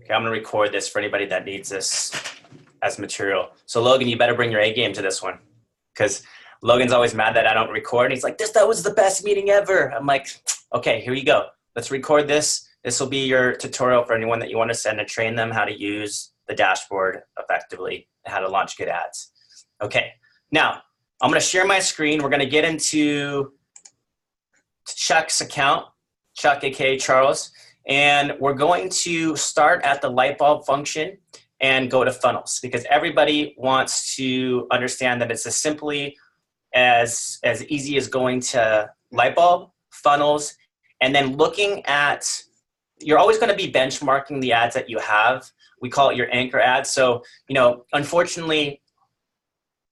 Okay, I'm gonna record this for anybody that needs this as material. So Logan, you better bring your A game to this one, because Logan's always mad that I don't record. And he's like, that was the best meeting ever. I'm like, okay, here you go. Let's record this. This will be your tutorial for anyone that you want to send to train them how to use the dashboard effectively and how to launch good ads. Okay, now I'm going to share my screen. We're going to get into Chuck's account, Chuck, aka Charles, and we're going to start at the light bulb function and go to funnels, because everybody wants to understand that it's as simply as easy as going to light bulb, funnels, and then looking at, you're always going to be benchmarking the ads that you have. We call it your anchor ads. So, you know, unfortunately,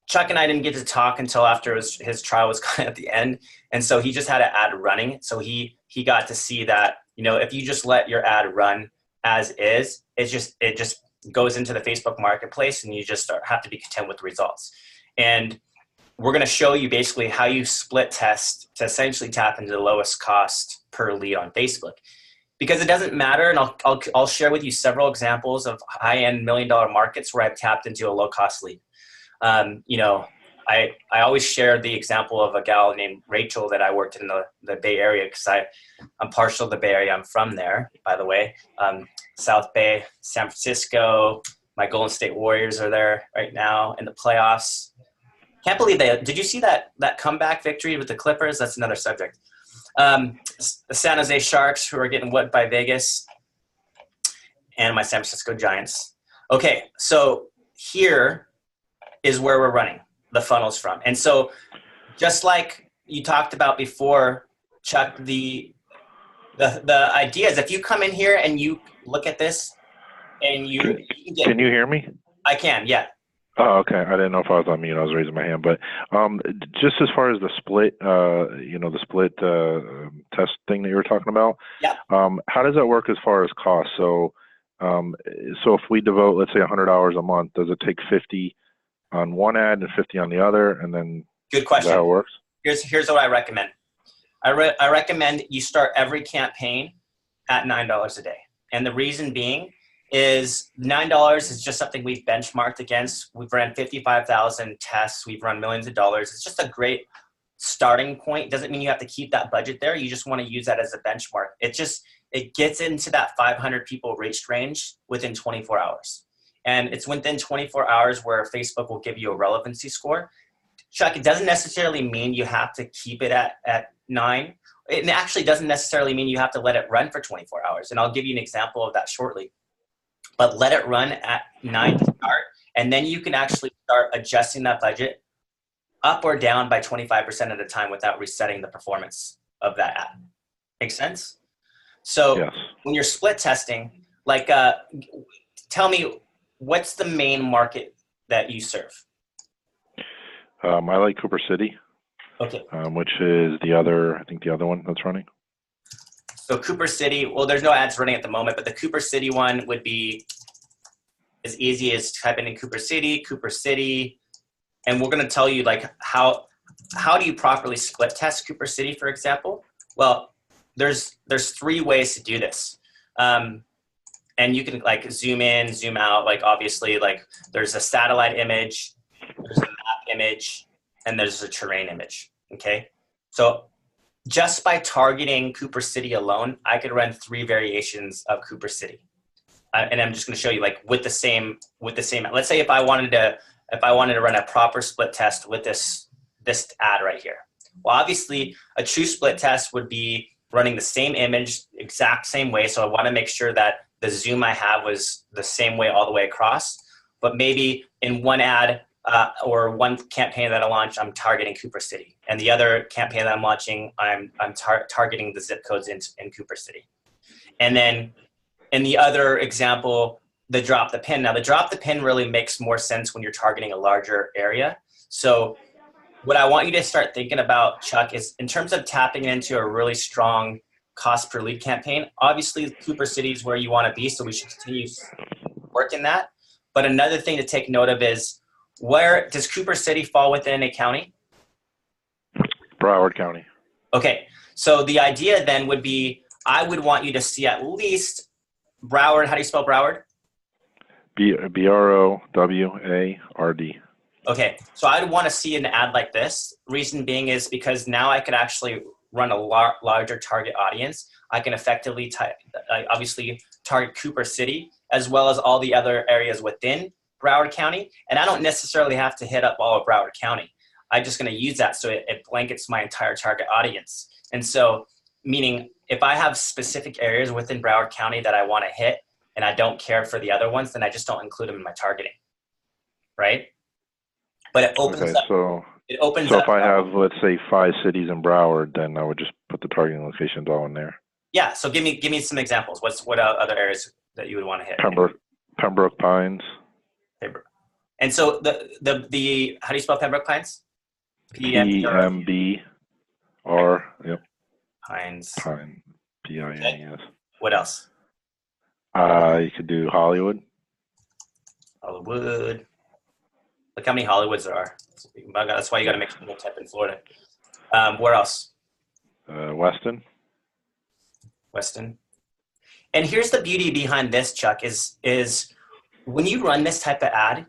Chuck and I didn't get to talk until after his trial was kind of at the end. And so he just had an ad running. So he got to see that, you know, if you just let your ad run as is, it just goes into the Facebook marketplace and you just have to be content with the results. And we're going to show you basically how you split test to essentially tap into the lowest cost per lead on Facebook. Because it doesn't matter, and I'll share with you several examples of high-end $1 million markets where I've tapped into a low-cost lead. You know, I always share the example of a gal named Rachel that I worked in the Bay Area, because I'm partial to the Bay Area. I'm from there, by the way. South Bay, San Francisco. My Golden State Warriors are there right now in the playoffs. Can't believe did you see that comeback victory with the Clippers? That's another subject. The San Jose Sharks, who are getting whipped by Vegas, and my San Francisco Giants. Okay, so here is where we're running the funnels from. And so just like you talked about before, Chuck, the idea is if you come in here and you look at this and you can you hear me? I can, yeah. Oh, okay. I didn't know if I was on mute. I was raising my hand. But just as far as the split, the split test thing that you were talking about, yeah. How does that work as far as cost? So if we devote, let's say, $100 a month, does it take 50 on one ad and 50 on the other, and then good question. Is that how it works? Here's what I recommend. I recommend you start every campaign at $9 a day, and the reason being is $9 is just something we've benchmarked against. We've run 55,000 tests. We've run millions of dollars. It's just a great starting point. Doesn't mean you have to keep that budget there. You just want to use that as a benchmark. It gets into that 500 people reached range within 24 hours. And it's within 24 hours where Facebook will give you a relevancy score. Chuck, it doesn't necessarily mean you have to keep it at 9. It actually doesn't necessarily mean you have to let it run for 24 hours. And I'll give you an example of that shortly. But let it run at 9 to start, and then you can actually start adjusting that budget up or down by 25% at a time without resetting the performance of that ad. Make sense? So yes. When you're split testing, like tell me, what's the main market that you serve? I like Cooper City, okay, which is the other one that's running. So Cooper City, well, there's no ads running at the moment, but the Cooper City one would be as easy as typing in Cooper City, and we're going to tell you like how do you properly split test Cooper City, for example. Well, there's 3 ways to do this, and you can like zoom in, zoom out. Like obviously, like there's a satellite image, there's a map image, and there's a terrain image. Okay, so just by targeting Cooper City alone, I could run 3 variations of Cooper City. And I'm just going to show you like with the same, let's say if I wanted to run a proper split test with this ad right here. Well, obviously a true split test would be running the same image, exact same way. So I want to make sure that the zoom I have was the same way all the way across, but maybe in one ad, or one campaign that I launch, I'm targeting Cooper City, and the other campaign that I'm launching, I'm targeting the zip codes in Cooper City. And then in the other example, the drop the pin. Now the drop the pin really makes more sense when you're targeting a larger area. So what I want you to start thinking about, Chuck, is in terms of tapping into a really strong cost per lead campaign. Obviously Cooper City is where you want to be, so we should continue working that. But another thing to take note of is, where does Cooper City fall within a county? Broward County. Okay, so the idea then would be, I would want you to see at least Broward, how do you spell Broward? Broward. Okay, so I'd want to see an ad like this. Reason being is because now I could actually run a larger target audience. I can effectively obviously target Cooper City as well as all the other areas within Broward County. And I don't necessarily have to hit up all of Broward County. I'm just going to use that so it blankets my entire target audience. And so, meaning if I have specific areas within Broward County that I want to hit and I don't care for the other ones, then I just don't include them in my targeting, right? But it opens up. So up. If I have, let's say, 5 cities in Broward, then I would just put the targeting locations all in there. Yeah. So give me some examples. What other areas that you would want to hit? Pembroke Pines. And so the how do you spell Pembroke Pines? PMBR. Yep. Pines. Pine. PINES. What else? You could do Hollywood. Hollywood. Look how many Hollywoods there are. That's why you got to make sure you type in Florida. Where else? Weston. And here's the beauty behind this, Chuck, is when you run this type of ad,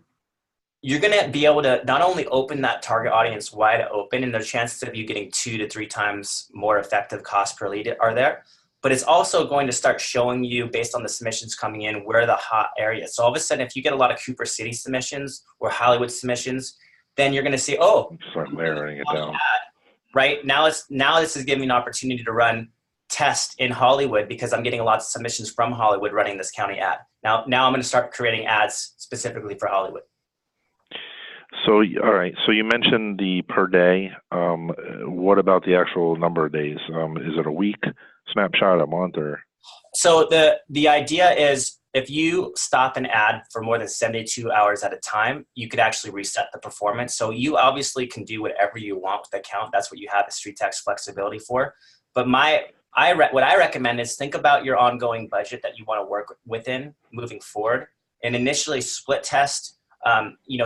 you're going to be able to not only open that target audience wide open, and the chances of you getting 2 to 3 times more effective cost per lead are there, but it's also going to start showing you, based on the submissions coming in, where the hot areas. So all of a sudden, if you get a lot of Cooper City submissions or Hollywood submissions, then you're going to see, start layering it down. Right now, this is giving me an opportunity to run test in Hollywood because I'm getting a lot of submissions from Hollywood running this county ad. Now I'm going to start creating ads specifically for Hollywood. So, all right. So you mentioned the per day. What about the actual number of days? Is it a week snapshot, a month, or? So the idea is if you stop an ad for more than 72 hours at a time, you could actually reset the performance. So you obviously can do whatever you want with the account. That's what you have the StreetText flexibility for. But what I recommend is think about your ongoing budget that you want to work within moving forward, and initially split test.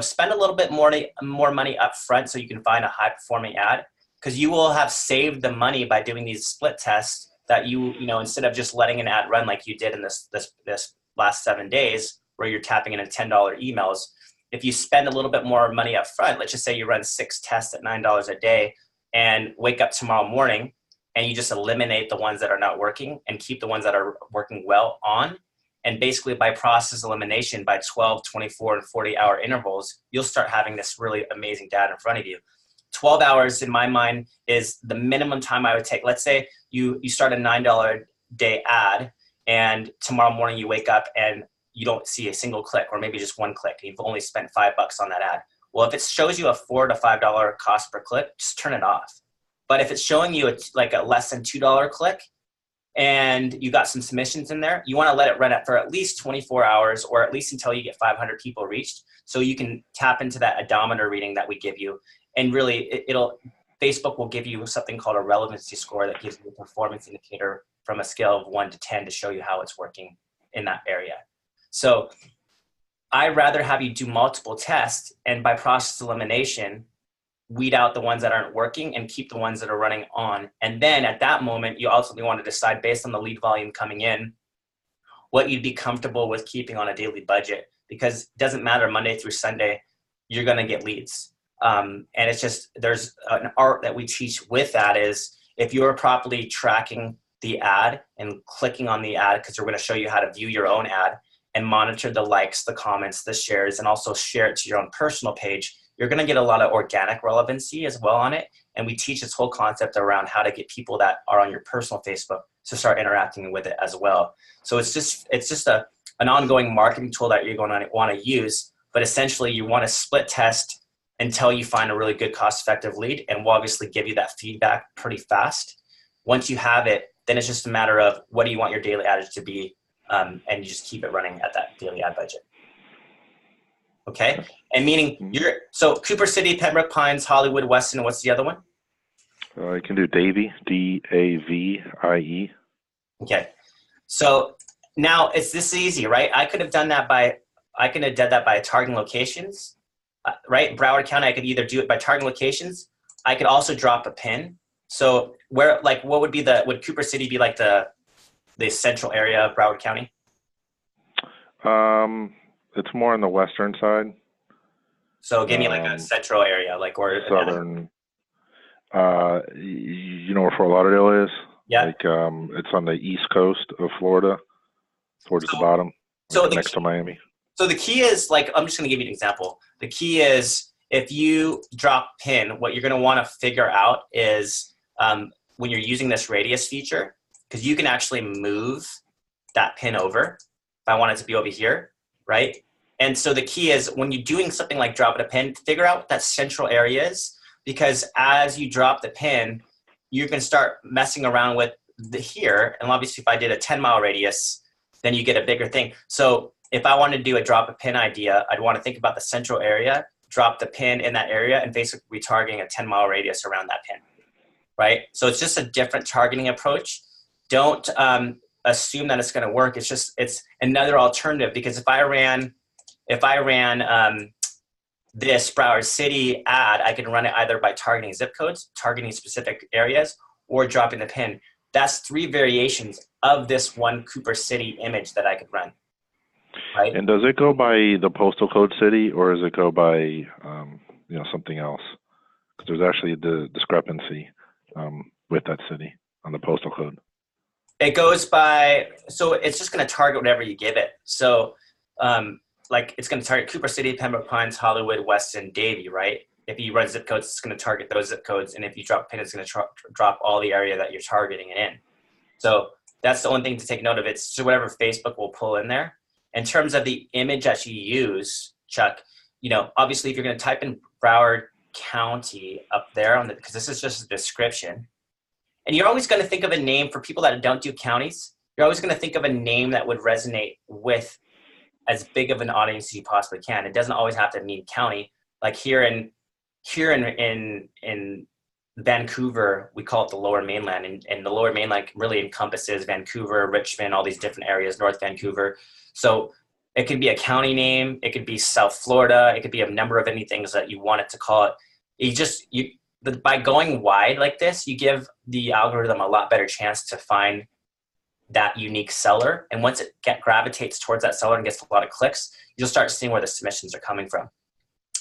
Spend a little bit more money up front so you can find a high performing ad, because you will have saved the money by doing these split tests that instead of just letting an ad run like you did in this last 7 days where you're tapping in $10 emails. If you spend a little bit more money up front, let's just say you run 6 tests at $9 a day and wake up tomorrow morning and you just eliminate the ones that are not working and keep the ones that are working well on. And basically by process elimination, by 12, 24, and 40-hour intervals, you'll start having this really amazing data in front of you. 12 hours, in my mind, is the minimum time I would take. Let's say you start a $9 a day ad, and tomorrow morning you wake up and you don't see a single click, or maybe just one click, and you've only spent $5 on that ad. Well, if it shows you a $4 to $5 cost per click, just turn it off. But if it's showing you it's like a less than $2 click, and you got some submissions in there, you want to let it run it for at least 24 hours, or at least until you get 500 people reached, so you can tap into that odometer reading that we give you. And really, Facebook will give you something called a relevancy score that gives you a performance indicator from a scale of 1 to 10 to show you how it's working in that area. So I'd rather have you do multiple tests, and by process elimination, weed out the ones that aren't working and keep the ones that are running on. And then at that moment, you also want to decide, based on the lead volume coming in, what you'd be comfortable with keeping on a daily budget, because it doesn't matter Monday through Sunday, you're going to get leads. And it's just, there's an art that we teach with that is if you're properly tracking the ad and clicking on the ad, because we're going to show you how to view your own ad and monitor the likes, the comments, the shares, and also share it to your own personal page, you're going to get a lot of organic relevancy as well on it. And we teach this whole concept around how to get people that are on your personal Facebook to start interacting with it as well. So it's just an ongoing marketing tool that you're going to want to use. But essentially, you want to split test until you find a really good cost-effective lead, and we'll obviously give you that feedback pretty fast. Once you have it, then it's just a matter of what do you want your daily ad to be, and you just keep it running at that daily ad budget. Okay, and meaning so Cooper City, Pembroke Pines, Hollywood, Weston, what's the other one? You can do Davie, DAVIE. Okay, so now it's this easy, right? I could have done that by targeting locations. Right, Broward County, I could either do it by targeting locations. I could also drop a pin. So would Cooper City be like the central area of Broward County? It's more on the western side. So give me like a central area, like or southern. You know where Fort Lauderdale is? Yeah. Like it's on the east coast of Florida, towards the bottom, like next to Miami. So the key is, like, I'm just going to give you an example. The key is if you drop pin, what you're going to want to figure out is when you're using this radius feature, because you can actually move that pin over. If I want it to be over here, right? And so the key is when you're doing something like dropping a pin, figure out what that central area is, because as you drop the pin, you can start messing around with here. And obviously if I did a 10-mile radius, then you get a bigger thing. So if I wanted to do a drop a pin idea, I'd want to think about the central area, drop the pin in that area, and basically retargeting a 10-mile radius around that pin, right? So it's just a different targeting approach. Don't assume that it's going to work. It's another alternative, because if I ran this Broward City ad, I can run it either by targeting zip codes, targeting specific areas, or dropping the pin. That's 3 variations of this one Cooper City image that I could run. Right? And does it go by the postal code city, or does it go by something else? Because there's actually the discrepancy with that city on the postal code. It goes by, so it's just going to target whatever you give it. So like it's going to target Cooper City, Pembroke Pines, Hollywood, Weston, Davie, right? If you run zip codes, it's going to target those zip codes. And if you drop pin, it's going to drop all the area that you're targeting it in. So that's the only thing to take note of. It's just whatever Facebook will pull in there. In terms of the image that you use, Chuck, obviously if you're going to type in Broward County up there, because this is just a description, and you're always going to think of a name for people that don't do counties. You're always going to think of a name that would resonate with as big of an audience as you possibly can. It doesn't always have to mean county. Like here in Vancouver, we call it the Lower Mainland, and the Lower Mainland really encompasses Vancouver, Richmond, all these different areas, North Vancouver. So it could be a county name, it could be South Florida, it could be a number of any things that you want it to call it. By going wide like this, you give the algorithm a lot better chance to find that unique seller. And once it gravitates towards that seller and gets a lot of clicks, you'll start seeing where the submissions are coming from.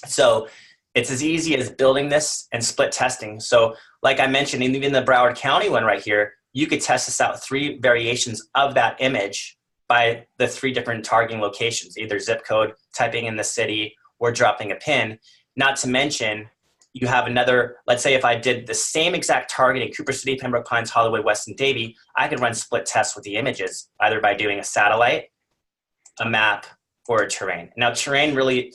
So it's as easy as building this and split testing. So like I mentioned, even the Broward County one right here, you could test this out 3 variations of that image by the 3 different targeting locations, either zip code, typing in the city, or dropping a pin. Not to mention, you have another, let's say if I did the same exact targeting, Cooper City, Pembroke Pines, Hollywood, Weston, Davie, I could run split tests with the images, either by doing a satellite, a map, or a terrain. Now terrain really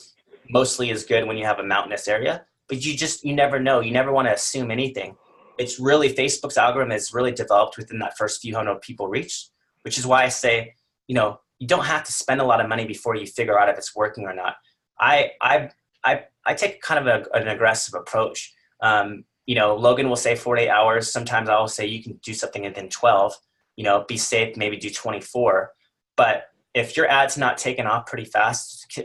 mostly is good when you have a mountainous area, but you never know. You never want to assume anything. It's really, Facebook's algorithm is really developed within that first few hundred people reached, which is why I say, you don't have to spend a lot of money before you figure out if it's working or not. I take kind of an aggressive approach. Logan will say 48 hours. Sometimes I'll say you can do something within 12, be safe, maybe do 24. But if your ad's not taking off pretty fast,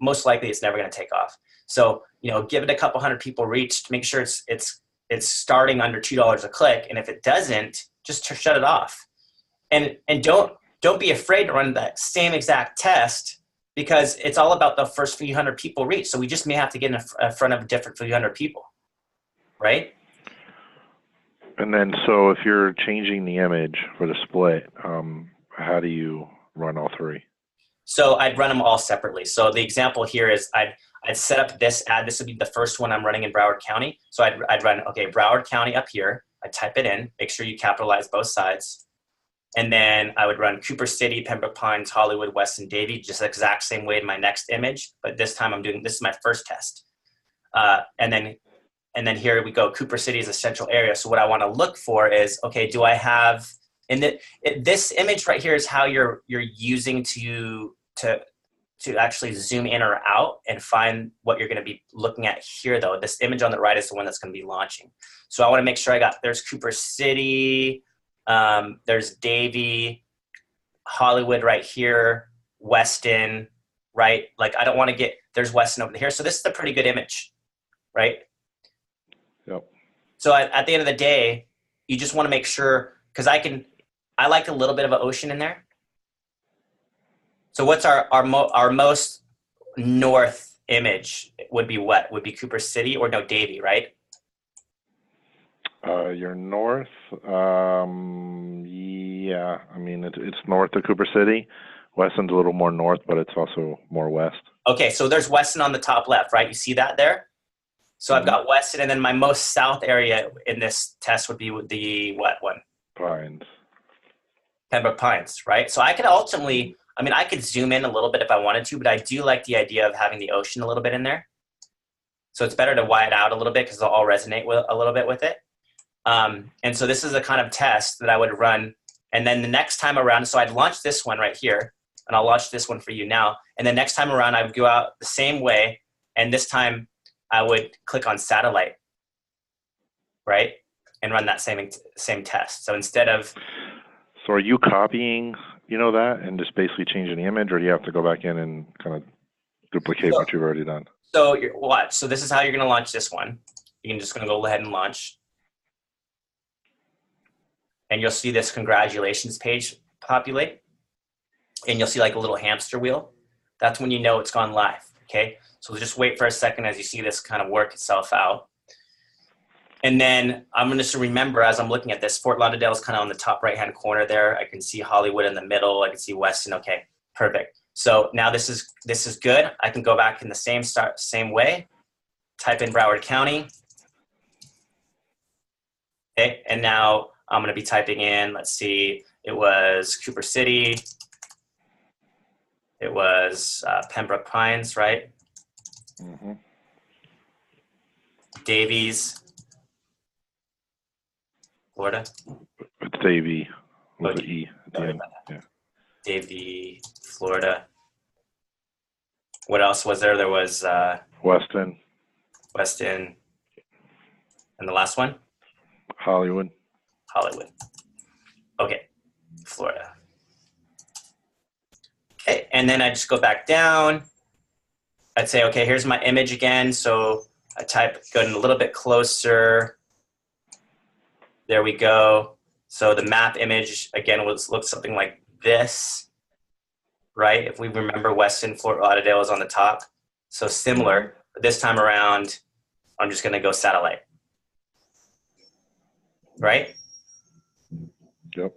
most likely it's never going to take off. So, give it a couple hundred people reached, make sure it's starting under $2 a click. And if it doesn't, just shut it off. And don't be afraid to run that same exact test, because it's all about the first few hundred people reach. So we just may have to get in front of a different few hundred people, right? And then, so if you're changing the image for the split, how do you run all 3? So I'd run them all separately. So the example here is I'd set up this ad. This would be the first one I'm running in Broward County. So I'd run, Broward County up here. I'd type it in, make sure you capitalize both sides. And then I would run Cooper City, Pembroke Pines, Hollywood, Weston, Davie, just the exact same way in my next image. But this time this is my first test. And then here we go. Cooper City is a central area. So what I want to look for is, do I have, this image right here is how you're using to actually zoom in or out and find what you're going to be looking at here though. This image on the right is the one that's going to be launching. So I want to make sure there's Cooper City, there's Davie, Hollywood right here, Weston, right? Like I don't want to there's Weston over here. So this is a pretty good image, right? Yep. So at the end of the day, you just want to make sure, because I like a little bit of an ocean in there. So what's our most north image would be what? Would be Cooper City or no, Davie, right? You're north. Yeah, I mean, it's north of Cooper City. Weston's a little more north, but it's also more west. Okay, so there's Weston on the top left, right? You see that there? So I've got Weston, and then my most south area in this test would be the what one? Pines. Pembroke Pines, right? So I could ultimately, I mean, I could zoom in a little bit if I wanted to, but I do like the idea of having the ocean a little bit in there. So it's better to wide out a little bit because they'll all resonate with a little bit with it. And so this is a kind of test that I would run. And then the next time around, so I'd launch this one right here, and I'll launch this one for you now. And then next time around, I would go out the same way. And this time I would click on satellite, right? And run that same test. So instead of... So are you copying, that and just basically changing the image, or do you have to go back in and kind of duplicate what you've already done? So watch. So this is how you're going to launch this one. You're just going to go ahead and launch. And you'll see this congratulations page populate. And you'll see like a little hamster wheel. That's when you know it's gone live, okay? So just wait for a second as you see this kind of work itself out. And then I'm going to remember as I'm looking at this, Fort Lauderdale is kind of on the top right-hand corner there. I can see Hollywood in the middle. I can see Weston. Okay, perfect. So now this is good. I can go back in the same way. Type in Broward County. Okay, and now I'm going to be typing in, let's see, it was Cooper City. It was Pembroke Pines, right? Mm-hmm. Davies, Florida. It's Davie with Oh, an E at the end. Yeah. Davie, Florida. What else was there? There was Weston. Weston. And the last one? Hollywood. Hollywood. Okay, Florida. Okay, and then I just go back down. I'd say, okay, here's my image again. So I go in a little bit closer. There we go. So the map image, again, looks something like this, right? If we remember, Weston, Fort Lauderdale is on the top. So similar, but this time around, I'm just gonna go satellite, right? Yep.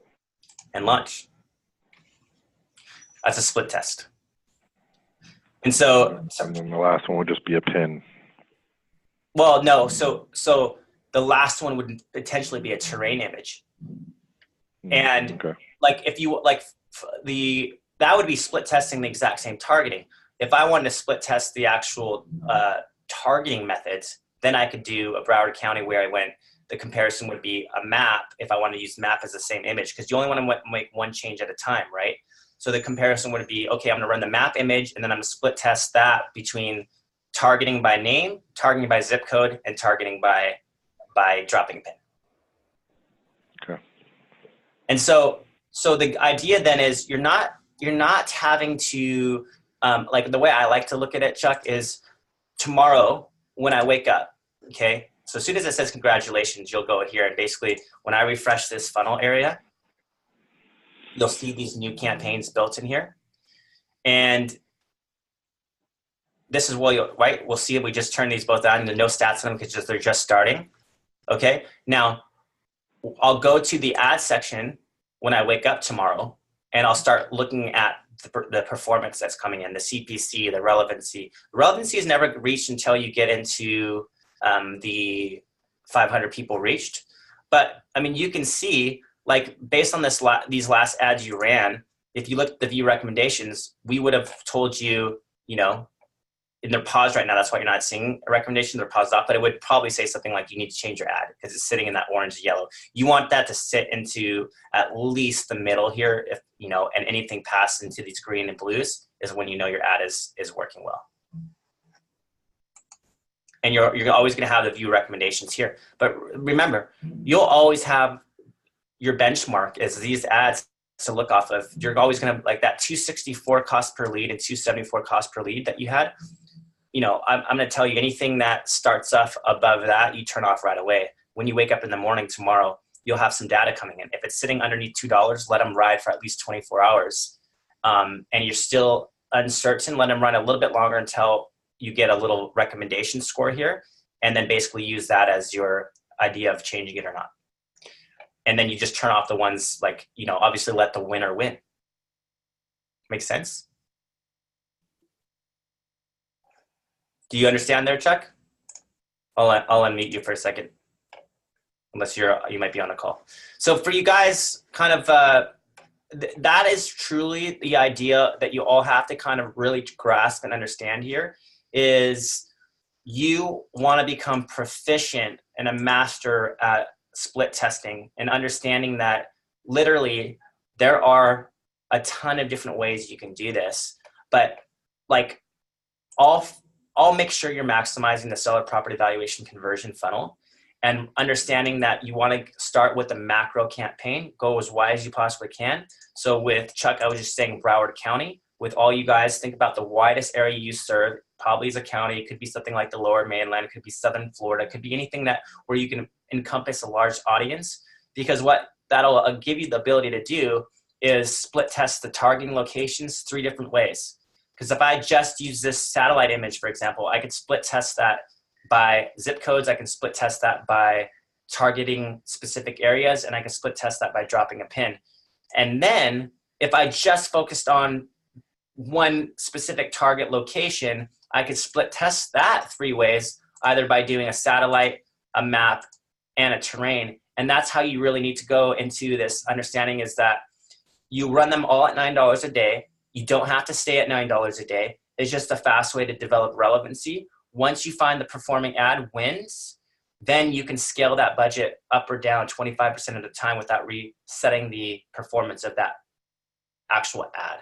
And launch. That's a split test. And so, and then the last one would just be a pin. well, no, so the last one would potentially be a terrain image. And Okay. like if you that would be split testing the exact same targeting. If I wanted to split test the actual targeting methods, then I could do a Broward County where I went, the comparison would be a map if I want to use map as the same image, because you only want to make one change at a time, right? So the comparison would be, okay, I'm going to run the map image, and then I'm going to split test that between targeting by name, targeting by zip code, and targeting by dropping pin. Okay. And so the idea then is you're not having to, like the way I like to look at it, Chuck, is tomorrow when I wake up, okay? So as soon as it says congratulations, you'll go here, and basically when I refresh this funnel area, you'll see these new campaigns built in here. And this is right? We'll see if we just turn these both on, and no stats on them because they're just starting. Okay, now I'll go to the ad section when I wake up tomorrow, and I'll start looking at the performance that's coming in, the CPC, the relevancy. Relevancy is never reached until you get into the 500 people reached. But I mean, you can see, like, based on these last ads you ran, if you look at the view recommendations, we would have told you, and they're paused right now. That's why you're not seeing a recommendation. They're paused off, but it would probably say something like you need to change your ad because it's sitting in that orange yellow. You want that to sit into at least the middle here, if and anything past into these green and blues is when you know your ad is working well. And you're always going to have the view recommendations here. But remember, you'll always have your benchmark as these ads to look off of. You're always going to, like, that 264 cost per lead and 274 cost per lead that you had. I'm going to tell you, anything that starts off above that, you turn off right away. When you wake up in the morning tomorrow, you'll have some data coming in. If it's sitting underneath $2, let them ride for at least 24 hours. and you're still uncertain, let them run a little bit longer until you get a little recommendation score here, and then basically use that as your idea of changing it or not. And then you just turn off the ones like, obviously let the winner win. Make sense? Do you understand there, Chuck? I'll unmute you for a second, unless you might be on a call. So for you guys, kind of, that is truly the idea that you all have to kind of really grasp and understand here is you want to become proficient and a master at split testing and understanding that literally there are a ton of different ways you can do this, but like I'll make sure you're maximizing the seller property valuation conversion funnel and understanding that you want to start with a macro campaign, go as wide as you possibly can. So with Chuck, I was just saying Broward County. With all you guys, think about the widest area you serve, probably as a county. It could be something like the lower mainland. It could be southern Florida. It could be anything that where you can encompass a large audience, because what that'll give you the ability to do is split test the targeting locations 3 different ways. Because if I just use this satellite image, for example, I could split test that by zip codes. I can split test that by targeting specific areas, and I can split test that by dropping a pin. And then if I just focused on one specific target location, I could split test that 3 ways, either by doing a satellite, a map, and a terrain. And that's how you really need to go into this understanding, is that you run them all at $9 a day. You don't have to stay at $9 a day. It's just a fast way to develop relevancy. Once you find the performing ad wins, then you can scale that budget up or down 25% of the time without resetting the performance of that actual ad,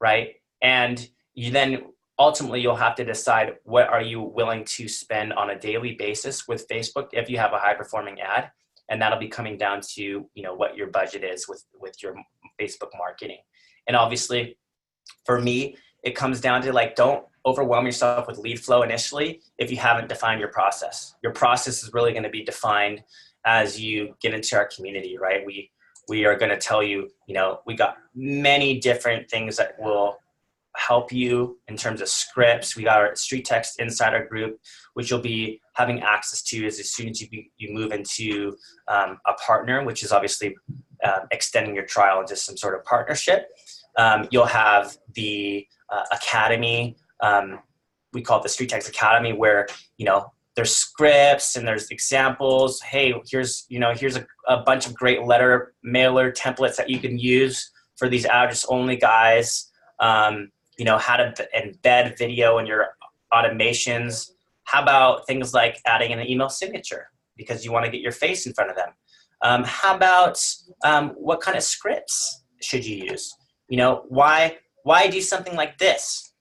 right? And you then ultimately you'll have to decide what are you willing to spend on a daily basis with Facebook if you have a high performing ad, and that'll be coming down to what your budget is with your Facebook marketing. And obviously for me, it comes down to don't overwhelm yourself with lead flow initially if you haven't defined your process. Your process is really going to be defined as you get into our community, right? We are going to tell you, we got many different things that will help you in terms of scripts. We got our StreetText Insider Group, which you'll be having access to as soon as you move into a partner, which is obviously extending your trial into some sort of partnership. You'll have the Academy. We call it the StreetText Academy, where there's scripts and there's examples. Hey, here's a bunch of great letter mailer templates that you can use for these address only guys. How to embed video in your automations. How about things like adding an email signature because you want to get your face in front of them? How about what kind of scripts should you use? Why do something like this?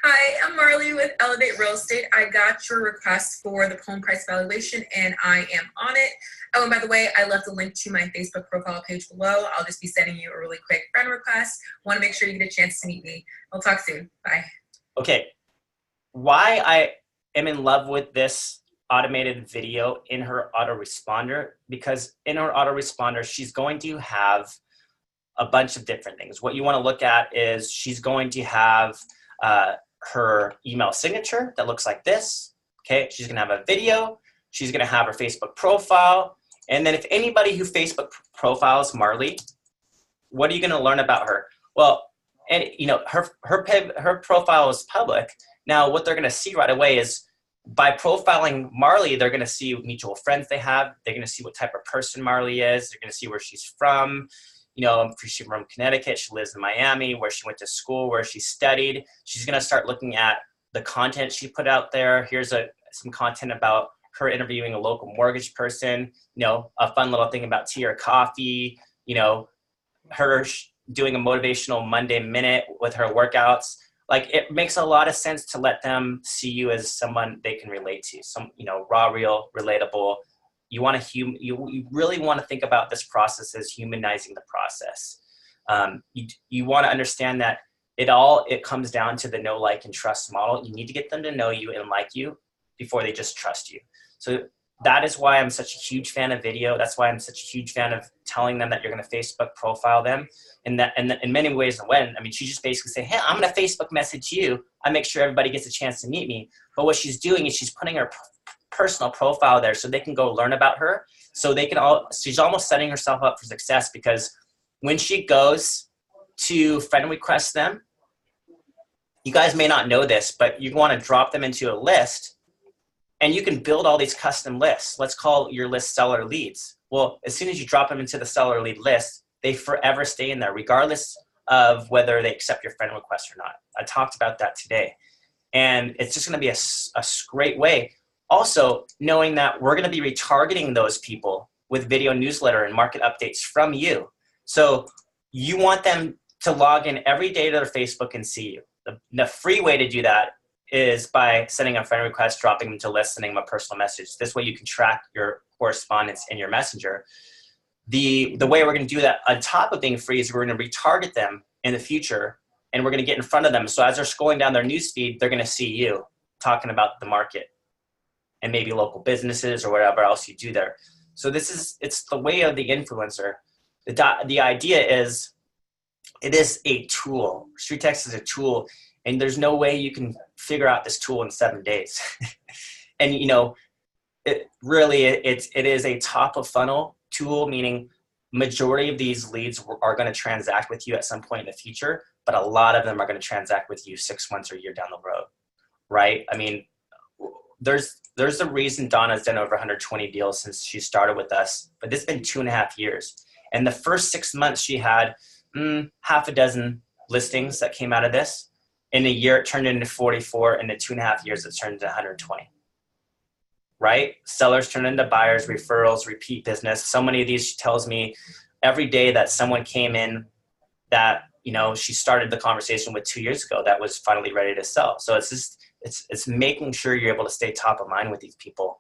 Hi, I'm Marley with Elevate Real Estate. I got your request for the home price valuation and I am on it. Oh, and by the way, I left a link to my Facebook profile page below. I'll just be sending you a really quick friend request. Want to make sure you get a chance to meet me. I'll talk soon. Bye. Okay. Why I am in love with this automated video in her autoresponder, because in her autoresponder, she's going to have a bunch of different things. What you want to look at is she's going to have her email signature that looks like this. Okay, she's gonna have a video. She's gonna have her Facebook profile. And then if anybody who Facebook profiles Marley, what are you gonna learn about her? Well, and her profile is public. Now, what they're gonna see right away is by profiling Marley, they're gonna see mutual friends they have. They're gonna see what type of person Marley is. They're gonna see where she's from. She's from Connecticut. She lives in Miami, where she went to school, where she studied. She's going to start looking at the content she put out there. Here's some content about her interviewing a local mortgage person, a fun little thing about tea or coffee, her doing a motivational Monday minute with her workouts. It makes a lot of sense to let them see you as someone they can relate to, some, raw, real, relatable. You really want to think about this process as humanizing the process. You want to understand that it comes down to the know, like, and trust model. You need to get them to know you and like you before they just trust you. So that is why I'm such a huge fan of video. That's why I'm such a huge fan of telling them that you're going to Facebook profile them. And that, and in many ways, when, I mean, she just basically say, hey, I'm going to Facebook message you. I make sure everybody gets a chance to meet me. But what she's doing is she's putting her personal profile there so they can go learn about her. So they can she's almost setting herself up for success, because when she goes to friend request them, you guys may not know this, but you want to drop them into a list, and you can build all these custom lists. Let's call your list seller leads. Well, as soon as you drop them into the seller lead list, they forever stay in there, regardless of whether they accept your friend request or not. I talked about that today. And it's just going to be a great way. Also, knowing that we're going to be retargeting those people with video newsletter and market updates from you. So you want them to log in every day to their Facebook and see you. The free way to do that is by sending a friend request, dropping them to a list, sending them a personal message. This way you can track your correspondence in your messenger. The way we're going to do that on top of being free is we're going to retarget them in the future, and we're going to get in front of them. So as they're scrolling down their newsfeed, they're going to see you talking about the market and maybe local businesses or whatever else you do there. So it's the way of the influencer. The idea is, it is a tool. StreetText is a tool, and there's no way you can figure out this tool in 7 days. And it is a top of funnel tool, meaning majority of these leads are going to transact with you at some point in the future, but a lot of them are going to transact with you 6 months or a year down the road, right? I mean, there's a reason Donna's done over 120 deals since she started with us, but this has been 2.5 years. And the first 6 months she had half a dozen listings that came out of this. In a year, it turned into 44. And in 2.5 years, it turned into 120. Right? Sellers turn into buyers, referrals, repeat business. So many of these, she tells me every day that someone came in that, she started the conversation with 2 years ago that was finally ready to sell. So it's making sure you're able to stay top of mind with these people.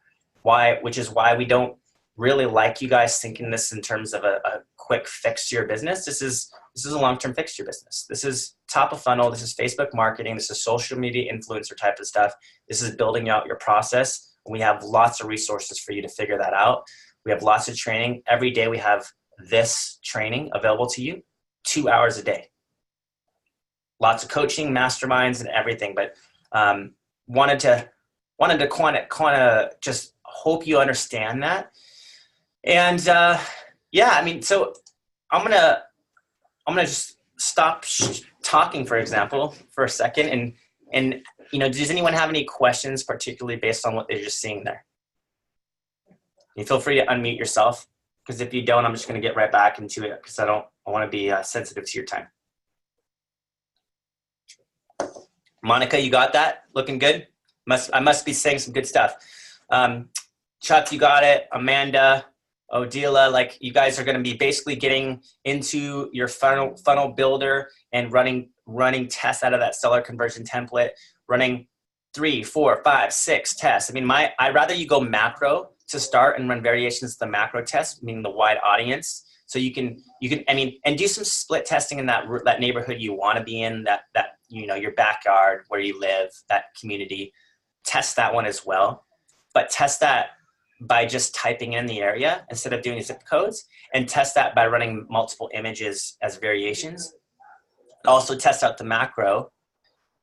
Which is why we don't really like you guys thinking this in terms of a quick fix to your business. This is a long-term fix to your business. This is top of funnel. This is Facebook marketing. This is social media influencer type of stuff. This is building out your process. We have lots of resources for you to figure that out. We have lots of training. Every day we have this training available to you, 2 hours a day. Lots of coaching, masterminds, and everything. But wanted to kind of just hope you understand that. And I mean, so I'm gonna just stop talking, for example, for a second, and does anyone have any questions, particularly based on what they're just seeing there? You feel free to unmute yourself, because if you don't, I'm just going to get right back into it, because I want to be sensitive to your time. Monica, you got that? Looking good? I must be saying some good stuff. Chuck, you got it. Amanda, Odila, like, you guys are going to be basically getting into your funnel builder and running tests out of that seller conversion template, running 3, 4, 5, 6 tests. I mean, I'd rather you go macro to start and run variations of the macro test, meaning the wide audience. So you can, and do some split testing in that neighborhood you want to be in, that your backyard where you live, that community. Test that one as well, but test that by just typing in the area instead of doing zip codes, and test that by running multiple images as variations. Also test out the macro,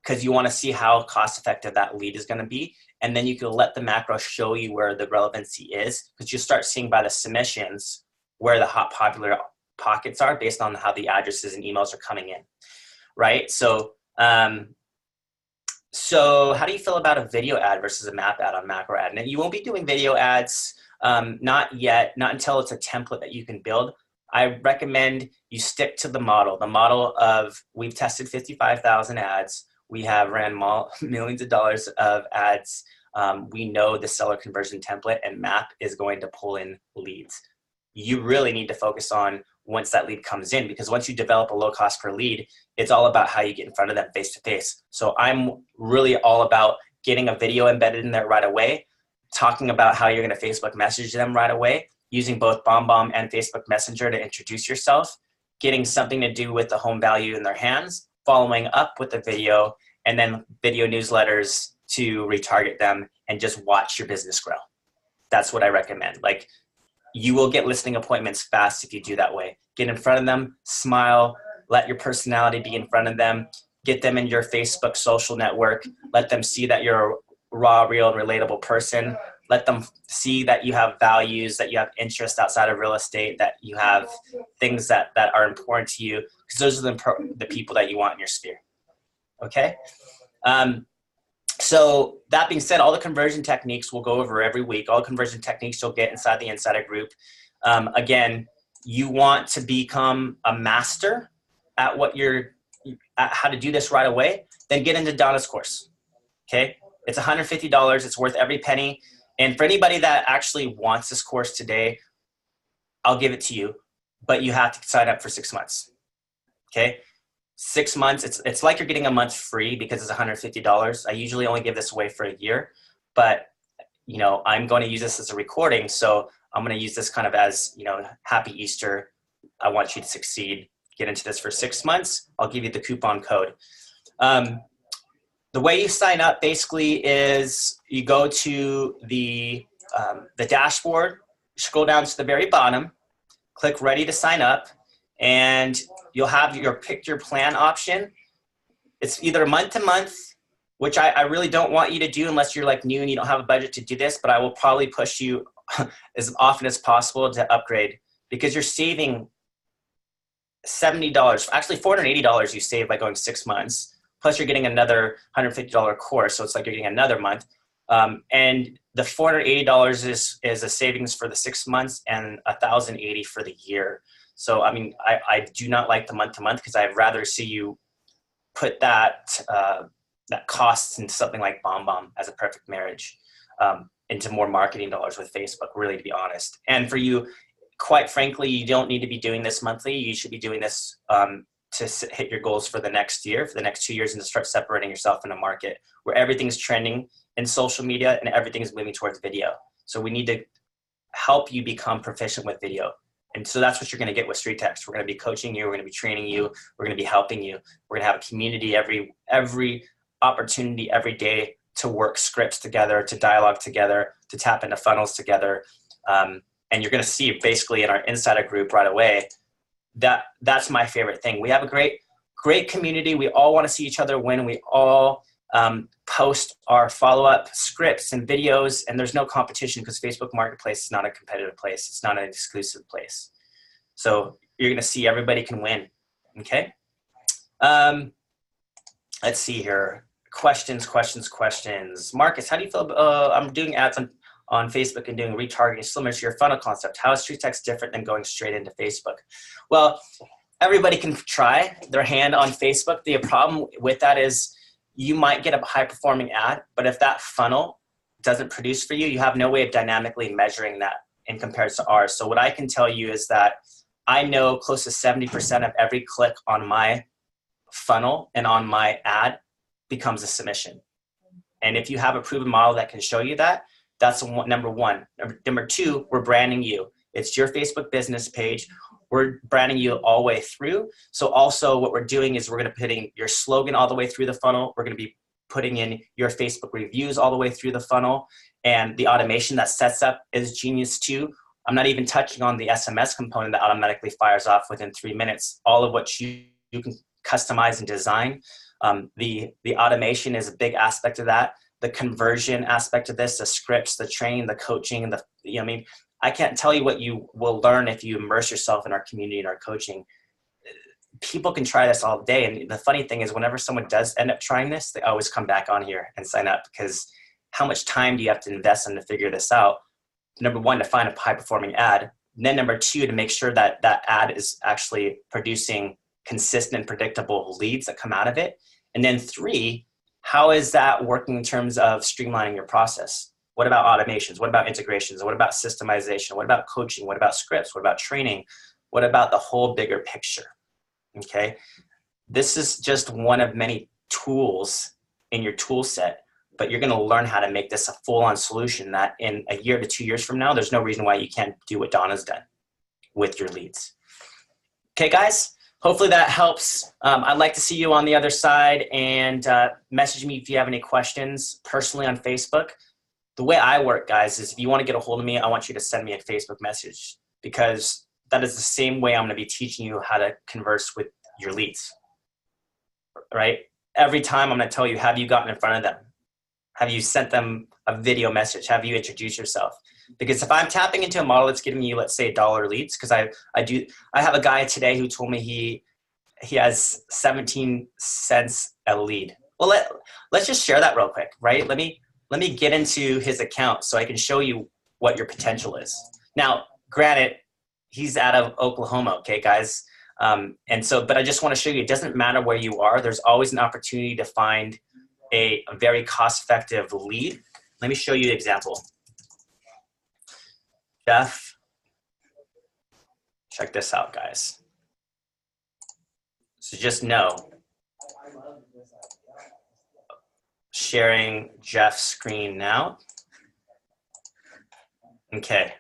because you want to see how cost effective that lead is going to be. And then you can let the macro show you where the relevancy is, because you'll start seeing by the submissions where the hot popular pockets are based on how the addresses and emails are coming in, right? So how do you feel about a video ad versus a map ad on macro ad? And you won't be doing video ads, not yet, not until it's a template that you can build. I recommend you stick to the model of, we've tested 55,000 ads. We have ran millions of dollars of ads. We know the seller conversion template and map is going to pull in leads. You really need to focus on once that lead comes in, because once you develop a low cost per lead, it's all about how you get in front of them face to face. So I'm really all about getting a video embedded in there right away, talking about how you're going to Facebook message them right away, using both Bombbomb and Facebook Messenger to introduce yourself, getting something to do with the home value in their hands, following up with a video, and then video newsletters to retarget them and just watch your business grow. That's what I recommend. Like, you will get listing appointments fast if you do that way. Get in front of them, smile, let your personality be in front of them, get them in your Facebook social network, let them see that you're a raw, real, and relatable person. Let them see that you have values, that you have interests outside of real estate, that you have things that are important to you, because those are the people that you want in your sphere. Okay? So that being said, all the conversion techniques we'll go over every week. All the conversion techniques you'll get inside the Insider Group. Again, you want to become a master at at how to do this right away, then get into Donna's course. Okay? It's $150. It's worth every penny. And for anybody that actually wants this course today, I'll give it to you, but you have to sign up for 6 months. Okay? 6 months, it's like you're getting a month free because it's $150. I usually only give this away for a year, but I'm going to use this as a recording, so I'm going to use this kind of as, happy Easter. I want you to succeed. Get into this for 6 months. I'll give you the coupon code. The way you sign up basically is you go to the dashboard, scroll down to the very bottom, click ready to sign up, and you'll have your pick your plan option. It's either month to month, which I really don't want you to do unless you're like new and you don't have a budget to do this, but I will probably push you as often as possible to upgrade, because you're saving $70, actually $480 you save by going 6 months. Plus you're getting another $150 course. So it's like you're getting another month. And the $480 is a savings for the 6 months and $1,080 for the year. So, I mean, I do not like the month to month because I'd rather see you put that cost into something like Bombbomb as a perfect marriage, into more marketing dollars with Facebook, really, to be honest. And for you, quite frankly, you don't need to be doing this monthly. You should be doing this to hit your goals for the next year, for the next 2 years, and to start separating yourself in a market where everything's trending in social media and everything's moving towards video. So we need to help you become proficient with video. And so that's what you're going to get with StreetText. We're going to be coaching you. We're going to be training you. We're going to be helping you. We're going to have a community every opportunity, every day to work scripts together, to dialogue together, to tap into funnels together. And you're going to see basically in our Insider Group right away, that's my favorite thing. We have a great community. We all want to see each other win. We all post our follow-up scripts and videos, and there's no competition because Facebook Marketplace is not a competitive place. It's not an exclusive place. So you're going to see everybody can win. Okay. Let's see here. Questions. Marcus, how do you feel about, I'm doing ads on Facebook and doing retargeting similar to your funnel concept. How is StreetText different than going straight into Facebook? Well, everybody can try their hand on Facebook. The problem with that is you might get a high performing ad, but if that funnel doesn't produce for you, you have no way of dynamically measuring that in comparison to ours. So what I can tell you is that I know close to 70% of every click on my funnel and on my ad becomes a submission. And if you have a proven model that can show you that, that's number one. Number two, we're branding you. It's your Facebook business page. We're branding you all the way through. So also what we're doing is we're going to be putting your slogan all the way through the funnel. We're going to be putting in your Facebook reviews all the way through the funnel. And the automation that sets up is genius too. I'm not even touching on the SMS component that automatically fires off within 3 minutes. All of what you can customize and design. The automation is a big aspect of that. The conversion aspect of this, the scripts, the training, the coaching, I can't tell you what you will learn if you immerse yourself in our community and our coaching. People can try this all day. And the funny thing is whenever someone does end up trying this, they always come back on here and sign up, because how much time do you have to invest in to figure this out? Number one, to find a high performing ad. And then number two, to make sure that that ad is actually producing consistent and predictable leads that come out of it. And then three, how is that working in terms of streamlining your process? What about automations? What about integrations? What about systemization? What about coaching? What about scripts? What about training? What about the whole bigger picture? Okay. This is just one of many tools in your tool set, but you're going to learn how to make this a full-on solution that in a year to 2 years from now, there's no reason why you can't do what Donna's done with your leads. Okay, guys? Hopefully that helps. I'd like to see you on the other side, and message me if you have any questions personally on Facebook. the way I work, guys, is if you want to get a hold of me, I want you to send me a Facebook message, because that is the same way I'm going to be teaching you how to converse with your leads, right? Every time I'm going to tell you, have you gotten in front of them? Have you sent them a video message? Have you introduced yourself? Because if I'm tapping into a model that's giving you, let's say, $1 leads, because I have a guy today who told me he has 17 cents a lead. Well, let's just share that real quick, right? Let me get into his account so I can show you what your potential is. Now, granted, he's out of Oklahoma, okay, guys? But I just want to show you, it doesn't matter where you are. There's always an opportunity to find a very cost-effective lead. Let me show you an example. Jeff, check this out, guys. So just know, sharing Jeff's screen now. Okay.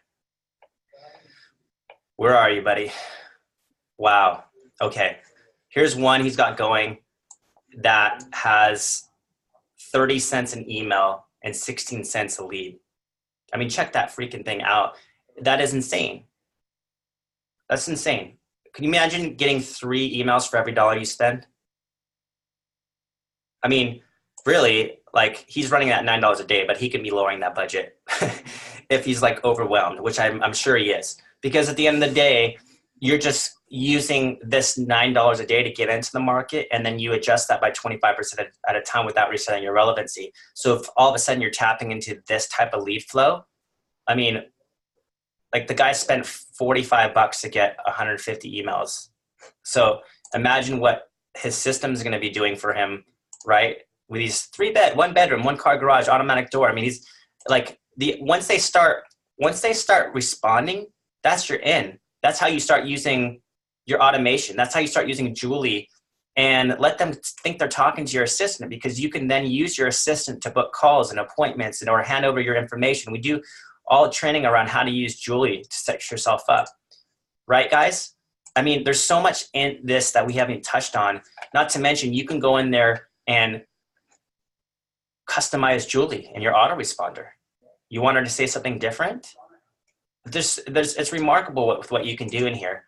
Where are you, buddy? Wow. Okay. Here's one he's got going that has 30 cents an email and 16 cents a lead. I mean, check that freaking thing out. That is insane. That's insane. Can you imagine getting 3 emails for every $1 you spend? I mean, really, like, he's running at $9 a day, but he can be lowering that budget if he's like overwhelmed, which I'm sure he is. Because at the end of the day, you're just using this $9 a day to get into the market, and then you adjust that by 25% at a time without resetting your relevancy. So if all of a sudden you're tapping into this type of lead flow, I mean, like, the guy spent $45 to get 150 emails. So imagine what his system is going to be doing for him, right? With these 3-bed, 1-bedroom, 1-car garage, automatic door. I mean, he's like, once they start responding, that's your in. That's how you start using your automation. That's how you start using Julie, and let them think they're talking to your assistant, because you can then use your assistant to book calls and appointments or hand over your information. We do all training around how to use Julie to set yourself up. Right, guys? I mean, there's so much in this that we haven't touched on. Not to mention, you can go in there and customize Julie in your autoresponder. You want her to say something different? It's remarkable with what you can do in here.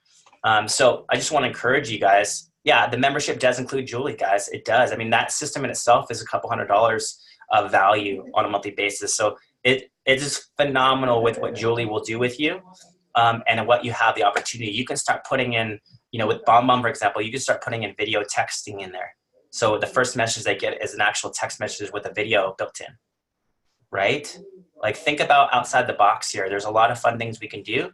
So I just want to encourage you guys. Yeah, the membership does include Julie, guys. It does. I mean, that system in itself is a couple $100 of value on a monthly basis. So it is phenomenal with what Julie will do with you, and what you have the opportunity. You can start putting in, with Bombbomb, for example, you can start putting in video texting in there. So the first message they get is an actual text message with a video built in, right? Like, think about outside the box here. There's a lot of fun things we can do.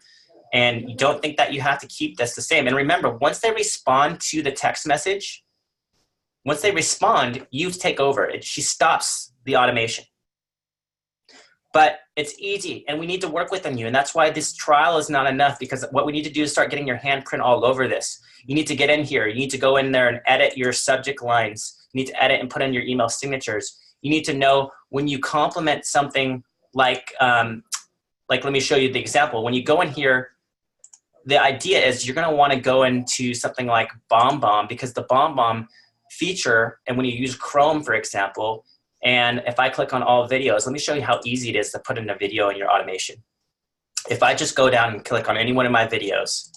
And you don't think that you have to keep this the same. And remember, once they respond to the text message, once they respond, you take over. She stops the automation. But it's easy, and we need to work with you. And that's why this trial is not enough, because what we need to do is start getting your handprint all over this. You need to get in here. You need to go in there and edit your subject lines. You need to edit and put in your email signatures. You need to know when you complement something like let me show you the example. When you go in here, the idea is you're going to want to go into something like Bombbomb, because the Bombbomb feature, and when you use Chrome, for example, and if I click on all videos, let me show you how easy it is to put in a video in your automation. If I just go down and click on any one of my videos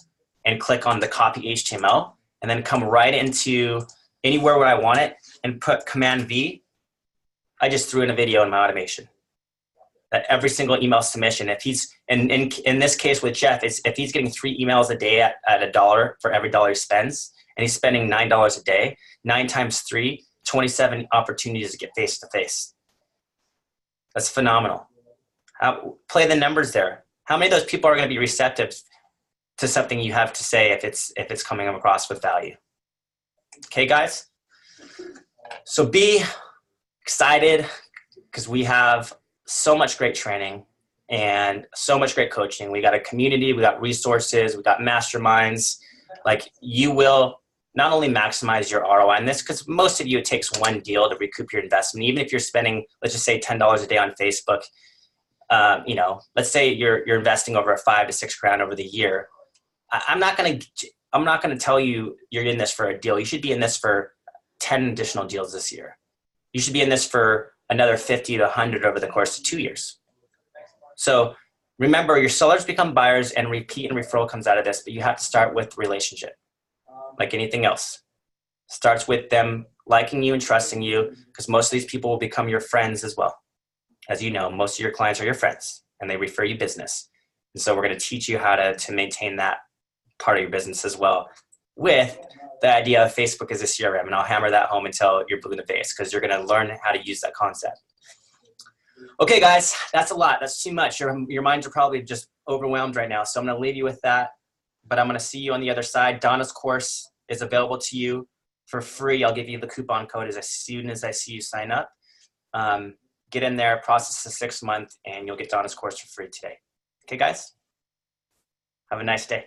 and click on the copy HTML, and then come right into anywhere where I want it and put Command V, I just threw in a video in my automation. That every single email submission, if he's, in this case with Jeff, if he's getting 3 emails a day at $1 for every $1 he spends, and he's spending $9 a day, 9 times 3, 27 opportunities to get face-to-face. That's phenomenal. Play the numbers there. How many of those people are going to be receptive to something you have to say if it's coming across with value? Okay, guys? So be excited, because we have so much great training and so much great coaching. We got a community, we got resources, we got masterminds. Like, you will not only maximize your ROI in this, because most of you, it takes one deal to recoup your investment. Even if you're spending, let's just say $10 a day on Facebook, let's say you're investing over $5 to $6 grand over the year. I'm not going to tell you you're in this for a deal. You should be in this for 10 additional deals this year. You should be in this for another 50 to 100 over the course of 2 years. So remember, your sellers become buyers and repeat and referral comes out of this, but you have to start with relationship. Like anything else. Starts with them liking you and trusting you, because most of these people will become your friends as well. As you know, most of your clients are your friends and they refer you business. And so we're going to teach you how to maintain that part of your business as well, with the idea of Facebook as a CRM. And I'll hammer that home until you're blue in the face, because you're going to learn how to use that concept. Okay, guys, that's a lot. That's too much. Your minds are probably just overwhelmed right now. So I'm going to leave you with that, but I'm going to see you on the other side. Donna's course is available to you for free. I'll give you the coupon code as soon as I see you sign up. Get in there, process the 6 month, and you'll get Donna's course for free today. Okay, guys? Have a nice day.